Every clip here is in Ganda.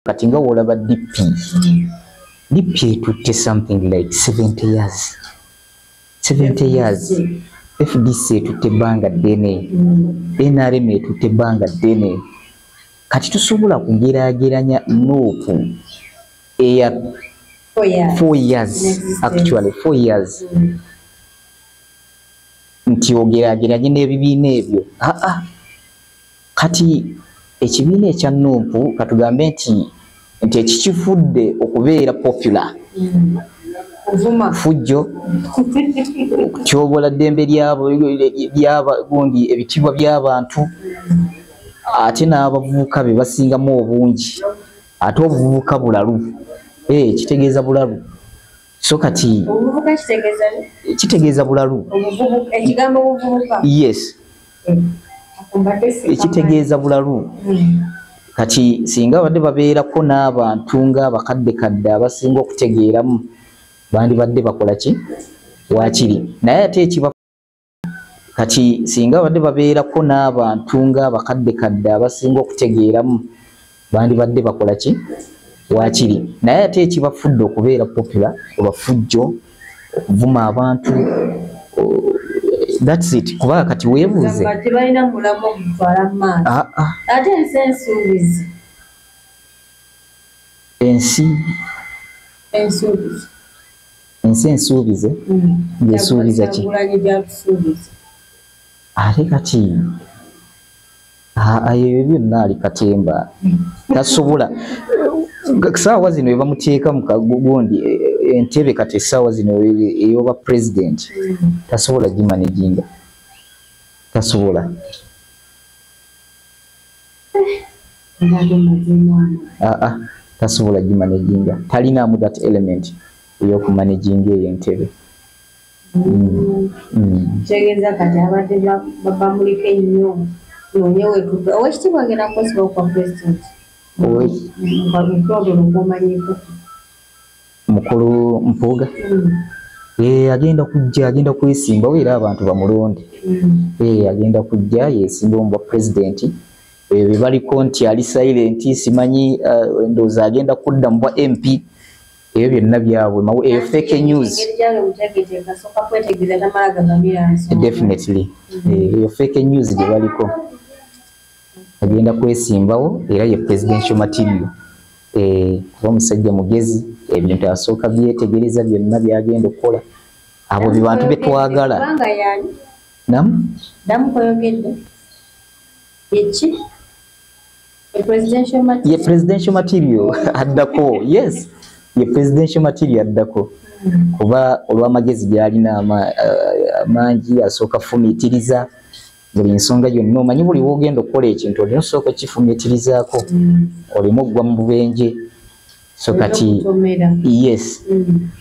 kati nga wolaba DP etutte something like 70 years. 70 years. FDC etutte banga ddene. NRM etutte banga ddene. Kati tusobola kugeraageranya Nuupu eya 4 years. Actually 4 years. Nti ogeraageranye n'ebibiina ebyo. Kati ekibiina ekya Nuupu katugambe nti ekikifudde okubeera popular. Fujjo okutyobola ddembe gundi ebitibwa by'abantu ate n'abavubuka be basingamu obungi ate obuvubuka bulalu kitegeeza bulalu so kati kitegeeza bulalu yes ekitegeeza bulalu kati singa badde babeerako n'abantu ng'abakadde abasinga okutegeeramu bandi badde bakola ki waakiri naye ate ekiba kati singa badde babeerako n'abantu ng'abakadde abasinga okutegeeramu bandi badde bakola ki waakiri naye ate ekibafudde okubeera popular olwafujjo okuvuma abantu that's it kuba kati weebuuze tebalina mulamu okutwala maaso ate ensuubizi ensuubize ngesuubiza ki ate kati eyo byonna ali katemba tasobola saawa zino webamuteeka mukagundi entebe kati essaawa zino eyoba president tasobola gimanaginga tasobola tasobola gimanaginga talinaamu that element ey'okumanaginga eyo entebe kitegeeza kati abadde bamuliko ennyo nonyewetuga owekitiibwa agenda kukozesa kwa president mukulu Mpuuga agenda kwesimbawo era abantu bamulonde agenda kujja yesimba omu bwa president bwe baliko nti ali silent simanyi ndowooza agenda kudda mu bwa MP ebyo byonna byabwe eyo fake news definitely eyo fake news gye baliko agenda kwesimbawo era ye presidential material kuba omusajja mugezi ebintu asooka byetegereza byonna byagenda okukola abo bye bantu betwagala ye presidential material addako yes ye presidential material addako kuba olw'amagezi gy'alina amangi asooka fumiitiriza buli nsonga yonna omanyi buli woogenda okukola ekintu olina osooka kifumiitirizaako olimu oggwa mu bubenje so kati yes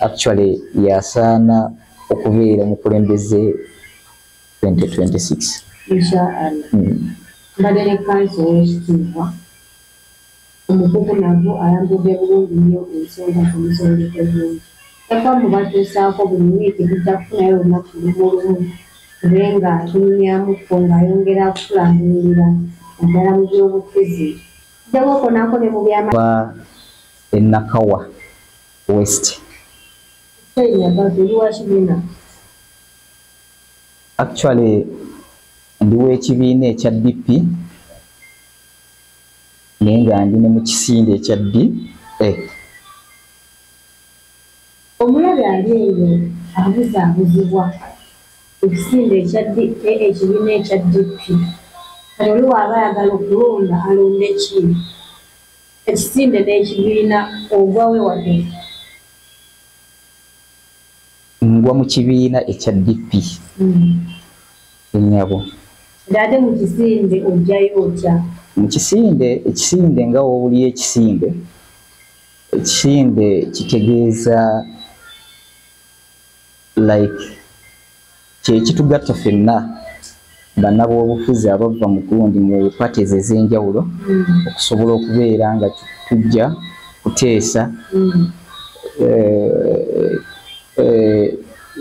actually yasaana okubeera mukulembeze 2026 inshallah mbadde ne kanso w'ekitiibwa omukugu nagwo ayambudde bulungi nnyo ensonga z'omusondeke bulungi takwa mubatuusaako buli wiiki tujja kufunayo olunaku lumu kubenga tunyumyamukko ng'ayongera okukulambulira naddala mu by'obufuzi tujjako naako ne mu byama Nakawa West. Actually, ndiwe ekibiina ekya DP naye nga ndi ne mu kisinde ekya D. Omulabe ali eyo abuzaabuzibwa ekisinde ekibiina ekya DP kati oli waaba ayagala okulonda alonde ki ekisinde n'ekibiina ogwawe wate ngwa mu kibiina ekya DP ennyabo ate mu kisinde ojjayo otya mu ekisinde nga wowuli ekisinde kitegeeza like kyekitugatta ffenna bannabwobufuzi abava mu gundi mu parties ez'enjawulo okusobola okubeera nga tujja kuteesa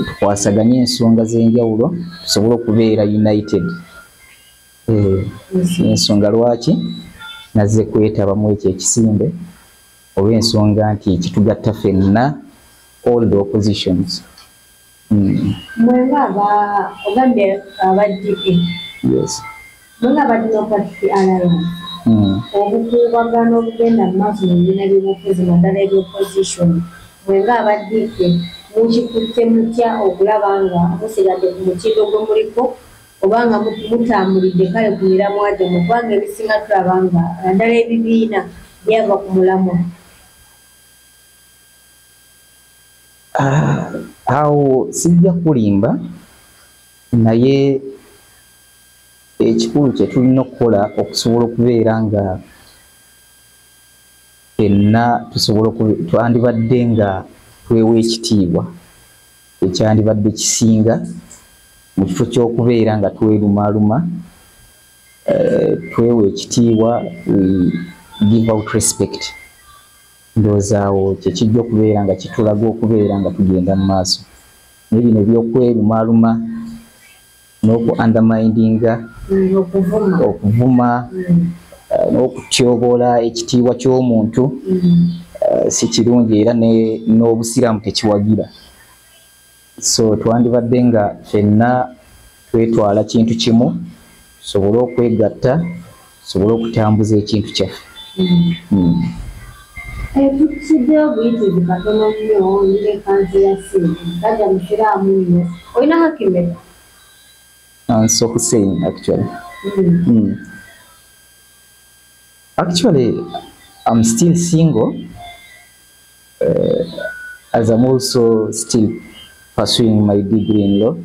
tukwasaganye ensonga z'enjawulo tusobole okubeera united. Ensonga lwaki nazze kwetaba mu ekyo ekisinde olw'ensonga nti kitugatta ffenna all the oppositions. Mwenga ogambye abadde Yes. mwenga abadde Democratic Alliance obukuubagano obugenda mu maaso mu bibiina by'obufuzi naddala eby'opposition mwenga abadde mukikutte mutya okulaba nga musigadde ku mutindo gwe muliko oba nga mutambulidde kale ku miramwa gyammwe kubanga ebisinga tulaba nga naddala ebibiina byava ku mulamwa. Awo sijja kulimba naye ekikulu kye tulina okukola okusobola okubeera nga ffenna twandibadde nga twewa ekitiibwa ekyandibadde kisinga mu kifo ky'okubeera nga twerumaaluma, twewa ekitiibwa, we give out respect. Ndowooza awo kyekijja okubeera nga kitulaga okubeera nga tugenda mu maaso. Naye bino eby'okwerumaaluma n'oku-undermininga, okuvuma n'okutyoboola ekitiibwa ky'omuntu si kirungi era n'obusiraamu tekiwagira. So twandibadde nga ffenna twetwala kintu kimu, tusobole okwegatta, tusobole okutambuza ekintu kyaffe. Tukisiddeyo buyitizi katono nnyo ng'ekanzu ya Sente, gajja musiraamu nnyo. Olina haki mmeka? So Hussein, actually. Actually, I'm still single, as I'm also still pursuing my degree in law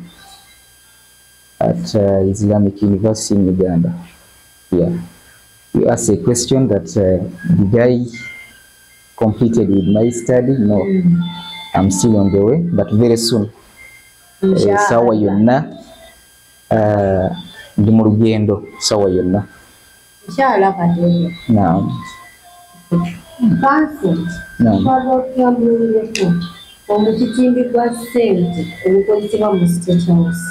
at Islamic University in Uganda. Yeah. You asked a question that did I completed with my study? No, I'm still on the way, but very soon. Sawa yonna, ndi mu lugendo sawa yonna. Inshallah kadede. Naam. Vincent, twaba okuyambulireko omutitimbi gwa ssente obukozesebwa mu State House.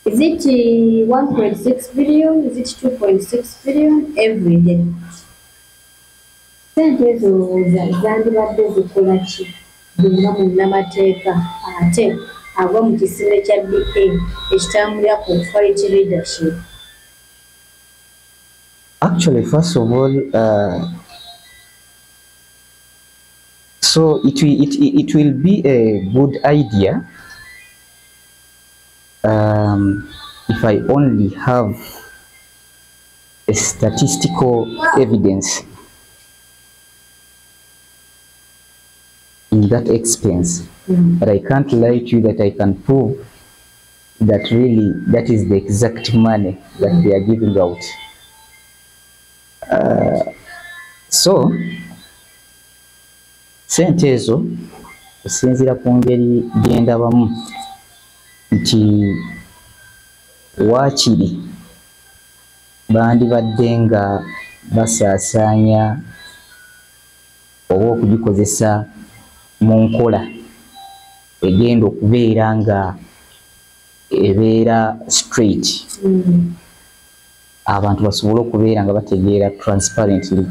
Is it 1.6 billion? Is it 2.6 billion every day? Ssente ezo zandibadde zikola ki? Nga munnamateeka ate ava mu kisinde kya DA ekitambulira ku quality leadership. Actually, first of all, so it will be a good idea if I only have a statistical evidence in that expense, but I can't lie to you that I can prove that really that is the exact money that they are giving out. So ssente ezo okusinziira ku ngeri gye ndabamu nti waakiri bandibadde nga basaasaanya oba okugikozesa mu nkola egenda okubeera nga ebeera straight, abantu basobole okubeera nga bategeera transparently.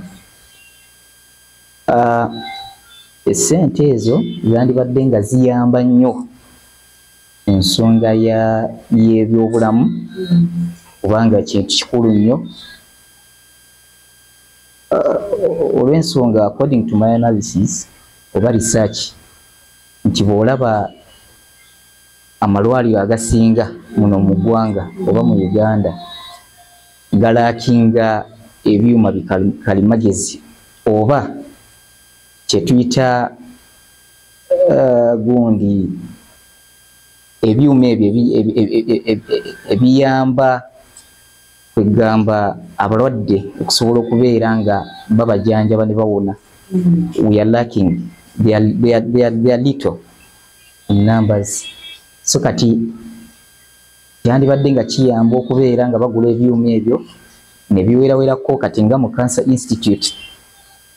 Essente ezo zandibadde nga ziyamba nnyo ensonga y'ebyobulamu kubanga kintu kikulu nnyo olw'ensonga according to my analysis oba research nti bw'olaba amalwaliro agasinga muno mu ggwanga oba mu Uganda galaakinga ebyuma bikalimagezi oba kye tuyita gundi ebyuma ebyo ebiyamba kwegamba abalwadde okusobola okubeera nga babajanjaba ne bawona. We are lacking, they are little in numbers. So kati yandibadde nga kiyamba okubeera nga bagula ebyuma ebyo ne biwerawerako. Kati nga mu Cancer Institute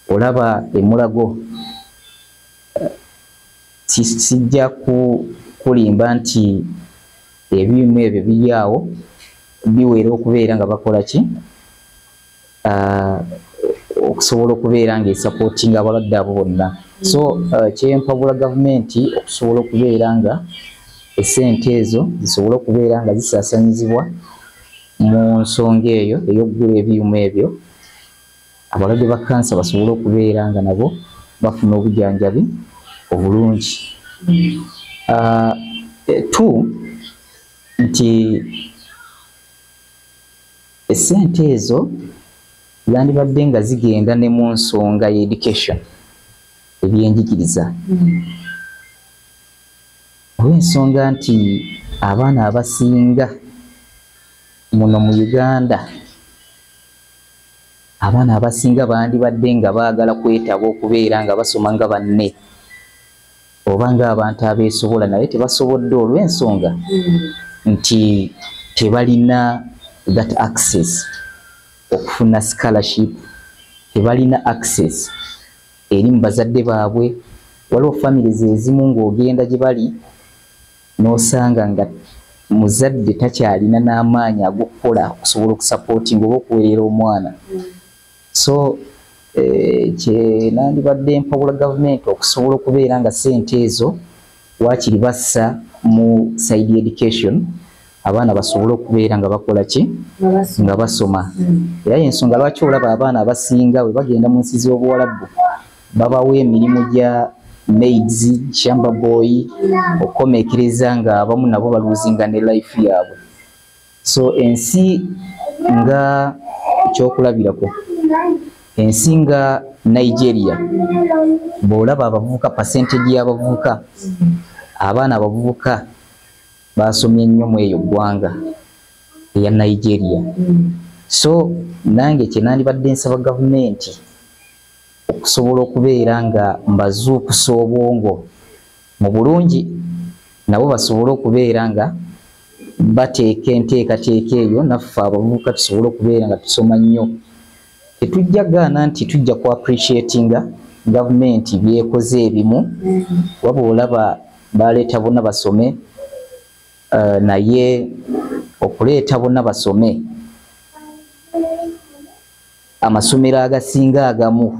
olaba emulago sijja kulimba nti ebyuma ebyo biri awo biwera okubeera nga bakola ki okusobola okubeera nga esupporting abalwadde abo bonna. So kyempabula gavumenti okusobola okubeera nga esente ezo zisobola okubeera nga zisaasanyizibwa mu nsonga eyo ey'okugula ebyuma ebyo, abalwadde ba kansa basobole okubeera nga nabo bafuna obujjanjabi obulungi. Nti esente ezo zandibadde nga zigenda ne mu nsonga y'education, ebyenjigiriza. Olw'ensonga nti abaana abasinga muno mu Uganda, abaana abasinga bandibadde nga baagala kwetaba okubeera nga basoma nga banne oba ng'abantu abeesobola naye tebasobodde olw'ensonga nti tebalina that access okufuna scholarship, tebalina access eri mu bazadde baabwe. Waliwo families ezimu ng'ogenda gye bali n'osanga nga muzadde takyalina n'amaanyi ag'okukola okusobola okusupportinga oba okuweerera omwana. So kye nandibadde mpabula gavumenti okusobola okubeera nga sente ezo waakiri bassa mu side education, abaana basobole okubeera nga bakola ki, nga basoma. Era y'ensonga lwaki olaba abaana abasinga bwe bagenda mu nsi z'obuwalabu babawa emirimu gya maids, shamba boy, okukomekereza nga abamu nabo baluzinga ne life yaabwe. So ensi nga ekyokulabirako, ensi nga Nigeria bw'olaba abavubuka, percentage y'abavubuka, abaana abavubuka basomye nnyo mu eyo ggwanga eya Nigeria. So nange kye nandibadde nsaba gavumenti okusobola okubeera nga mbazuukusa obwongo mu bulungi, nabo basobole okubeera nga bateeka enteekateeka eyo, naffe abavubuka tusobole okubeera nga tusoma nnyo. Tetujja gaana nti tujja ku appreciatinga gavumenti byekoze ebimu, wabula olaba baleeta bonna basome, naye okuleeta bonna basome, amasomero agasinga agamu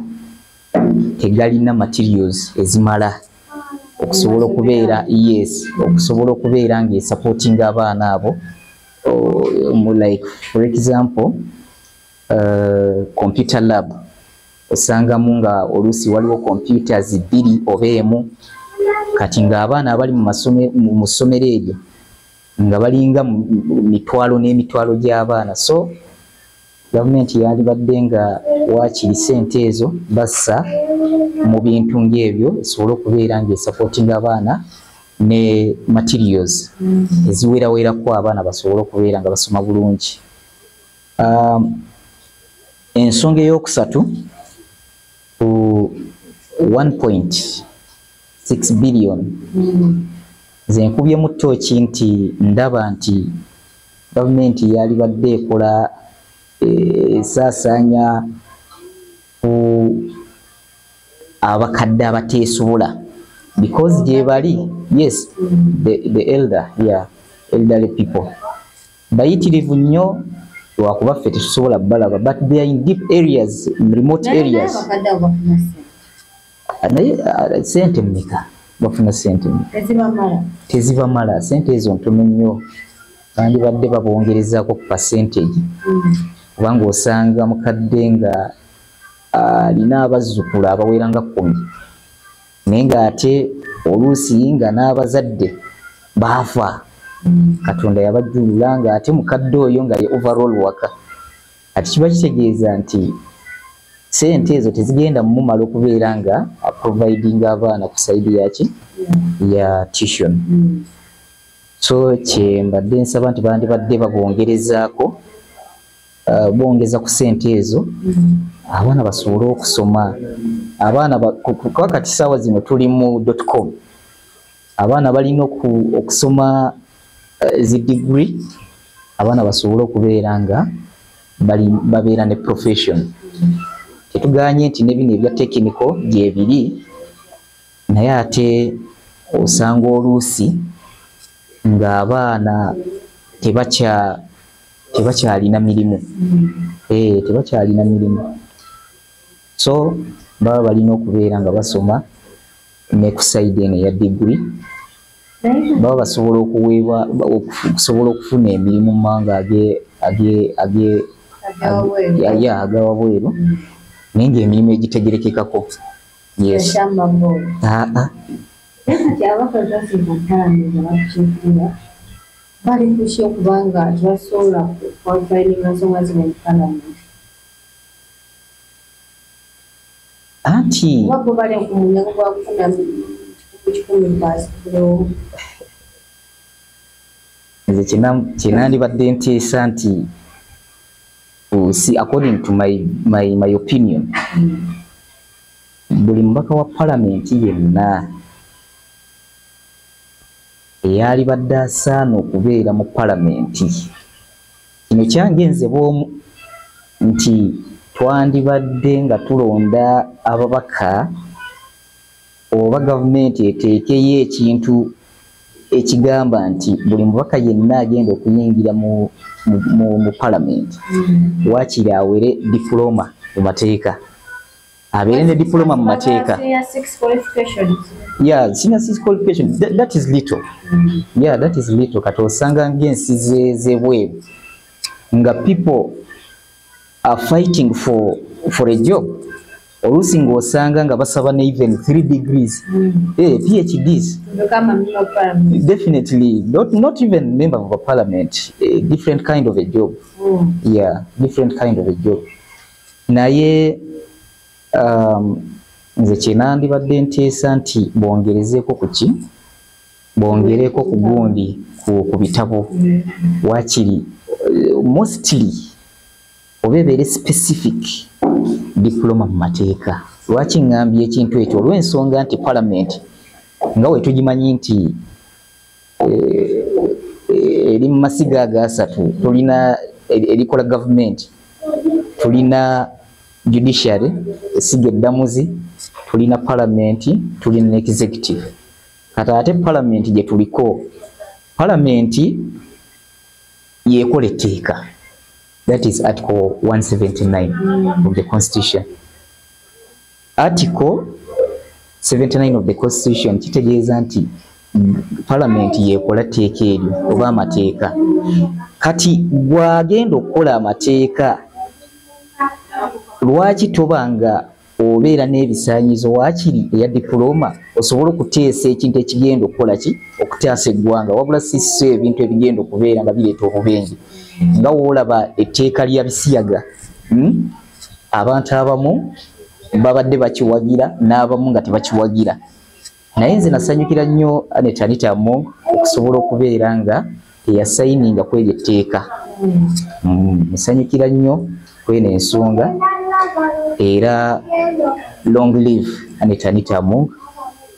tegalina materials ezimala okusobola okubeera okusobola okubeera nga esupportinga abaana abo. Like for example computer lab, osangamu nga oluusi waliwo computers 2 oba 1, kati ng'abaana abali mu ssomero eryo nga balinga mitwalo n'emitwalo gy'abaana. So gavumenti yandibadde nga waakiri sente ezo bassa mu bintu ng'ebyo esobole okubeera nga esupportinga abaana ne materials eziwerawerako abaana basobole okubeera nga basoma bulungi. Ensonga ey'okusatu, 1.6 billion ze nkubyemu ttooki nti ndaba nti gavumenti yalibadde ekola esaasaanya ku abakadde abateesobola, because gye bali, yes, the elderly people bayitirivu nnyo lwakuba ffe tetusobola balaba, but they are in deep areas, remote areas. Naye sente mmeka bafuna sente tezibamala, sente ezo ntono nnyo, bandibadde babongerezaako ku percentage, kubanga osanga mukadde nga alina abazzukulu abawera nga 10, naye ng'ate oluusi nga n'abazadde baafa, Katonda yabajjulula ng'ate mukadde oyo nga ye overall waka. Ati kiba kitegeeza nti sente ezo tezigenda mumala okubeera nga providing abaana ku saidi yaki ya tuition. So kye mbadde nsaba nti bandibadde babongerezaako, bongeza ku sente ezo, abaana basobole okusoma. Abaana kati ssaawa zino tuli mu .com, abaana balina okusoma zi degree, abaana basobole okubeera nga babeera ne profession. Tetuganye nti ne bino ebya technical gyebiri, naye ate osanga oluusi ng'abaana tebakyalina mirimu. tebakyalina mirimu, so baba balina okubeera nga basoma ne ku side eno ya degree baba basobola okuweebwa okusobola okufuna emirimu mu mawanga agawa bweru naye ng'emirimu egitegerekekako. Yes. Bali kusho kubanga twasola qualifying nsonga zino mu parliament. Anti wabo bali okumunya kwa kufuna kikumi basi leo nze kinandibadde nteesa nti see, according to my opinion, buli mubaka wa parliament yenna eyali badde asaana okubeera mu palamenti kino kyangenze bw'omu nti twandibadde nga tulonda ababaka oba gavumenti eteekeyo ekintu ekigamba nti buli mubaka yenna agenda okuyingira mu palamenti waakiri awere diploma mu mateeka abeere ne diploma mu mateeka. Yeah, senior 6 qualification, that is little. Yeah, that is little. Kati osanga ng'ensi z'ebweru nga people are fighting for a job. Oluusi ng'osanga nga basaba ne even 3 degrees. PhDs. Definitely, not even member of a parliament. A different kind of a job. Yeah, different kind of a job. Naye nze kinandibadde nteesa nti bongerezeeko bongereko ku gundi ku bitabo waakiri mostly obeebeere specific diploma mu mateeka. Lwaki ngambye ekintu ekyo? Olw'ensonga nti parliament nga we tugimanyi nti eri mu masiga agasatu tulina erikola gavumenti, tulina judiciary esiga eddamuzi, tulina parliament, tulina executive. Kati ate parliament gye tuliko, parliament yekola etteeka, that is article 179 of the constitution. Article 79 of the constitution kitegeeza nti parliament yekola tteeka eryo oba amateeka. Kati gwagenda okukola amateeka lwaki tobanga obeera n'ebisaanyizo waakiri eya diploma osobola okuteesa ekintu ekigenda okukola ki okutaasa eggwanga, wabula siso ebintu ebigenda okubeera nga bireeta obubenje nga woolaba etteeka lya bisiyaga. Abantu abamu babadde bakiwagira n'abamu nga tebakiwagira, naye nze nasanyukira nnyo Anita Among okusobola okubeera nga eyasayininga kw'eryo etteeka. Musanyukira nnyo kw'eno ensonga era long live Anita Among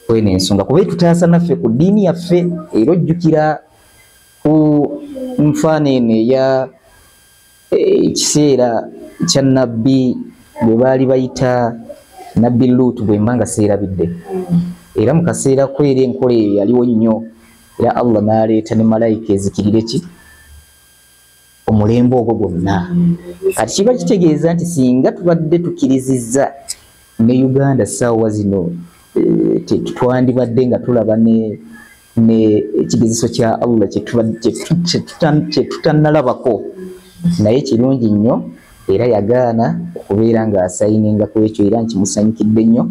kw'eno ensonga kuba tutaasa naffe ku ddiini yaffe. Era ojjukira ku nfaana eno eya ekiseera kya nabbi bwe baali bayita nabbi Luutu bwe mbanga seerabidde, era mu kaseera kwera enkola eyo yaliwo nnyo, era Allah n'aleeta ne malayika ezikirire ki omulembe ogwo gwonna. Kati kiba kitegeeza nti singa tubadde tukirizizza ne Uganda ssaawa zino twandibadde nga tulaba ne ekigezeso kya Allah kye tutannalabako, naye kirungi nnyo era yagaana okubeera ng'asayininga ku ekyo era nkimusanyukidde nnyo.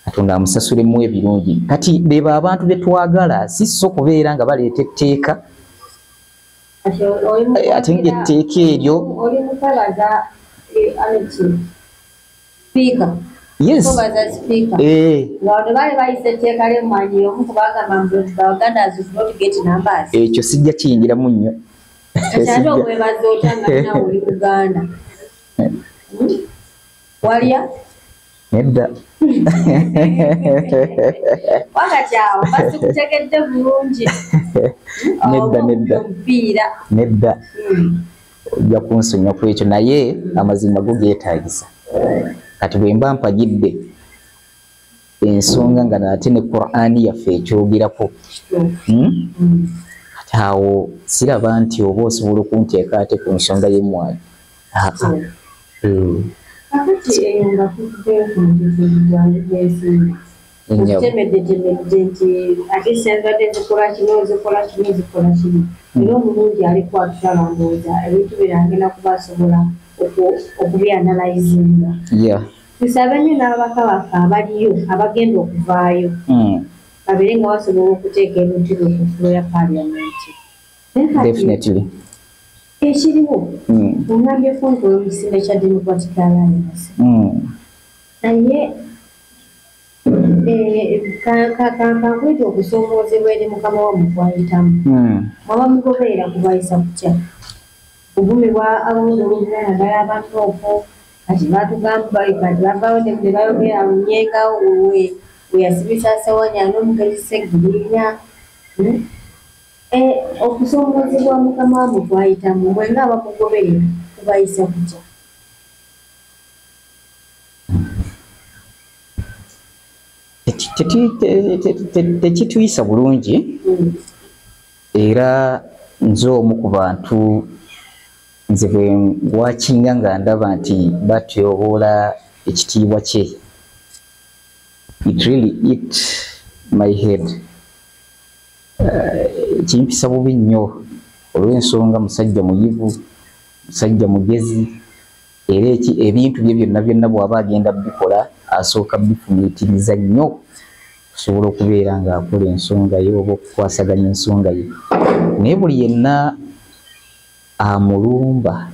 Katonda amusasulemu ebirungi. Kati bebo abantu be twagala si so kubeera nga baleeta etteeka ate ng'etteeka eryo yes ekyo sijja kiyingiramu nnyo. Nedda. Nedda. Ojja kunsonya ku ekyo, naye amazima go geetaagisa. Kati bwe mba mpagidde ensonga nga nate ne Qur'ani yaffe ekyogerako, kati awo siraba nti oba osobola okunteeka ate ku nsonga y'emmwanyi Kakati nga kutubeera ku mugezi gwange gw'ensimbi okutemedde nti ate senzadde zikola kino zikola kino era omulungi ali kwatutaba ndowooza ebintu birangena kuba asobola okubyanalyzinga tusabe nnyo n'ababaka baffe abaliyo abagenda okuvaayo babeere nga basobola okuteeka ebintu byo ku fulo ya paliamenti ekiriwo omwambyeko nti olw'ekisinga kya democratic alliance naye kankwita okusoomoozebwa eri mukama wammwe gwayitamu mwaba mugoberera kubayisa kutya obumibwa abawuzi olw'obulana ddala abantu okwo kati batugamba kati bavaawo ne bayogera munyengawo weyasibisa sewanya n'omugezi segirinya okusoomoozebwa mukama wammwe gwayitamu mwe nga abamugoberera kubayisa kutya tekituyisa bulungi era nze omu ku bantu nze bwe wakinga nga ndaba nti batyoboola ekitiibwa kye it really eat my head kimpisa bubi nnyo olw'ensonga musajja muyivu musajja mugezi era ebintu bye byonna bw'aba agenda bikola asooka bifumiitiriza nnyo okusobola okubeera ng'akola ensonga ye oba okukwasaganya ensonga ye naye buli yenna amulumba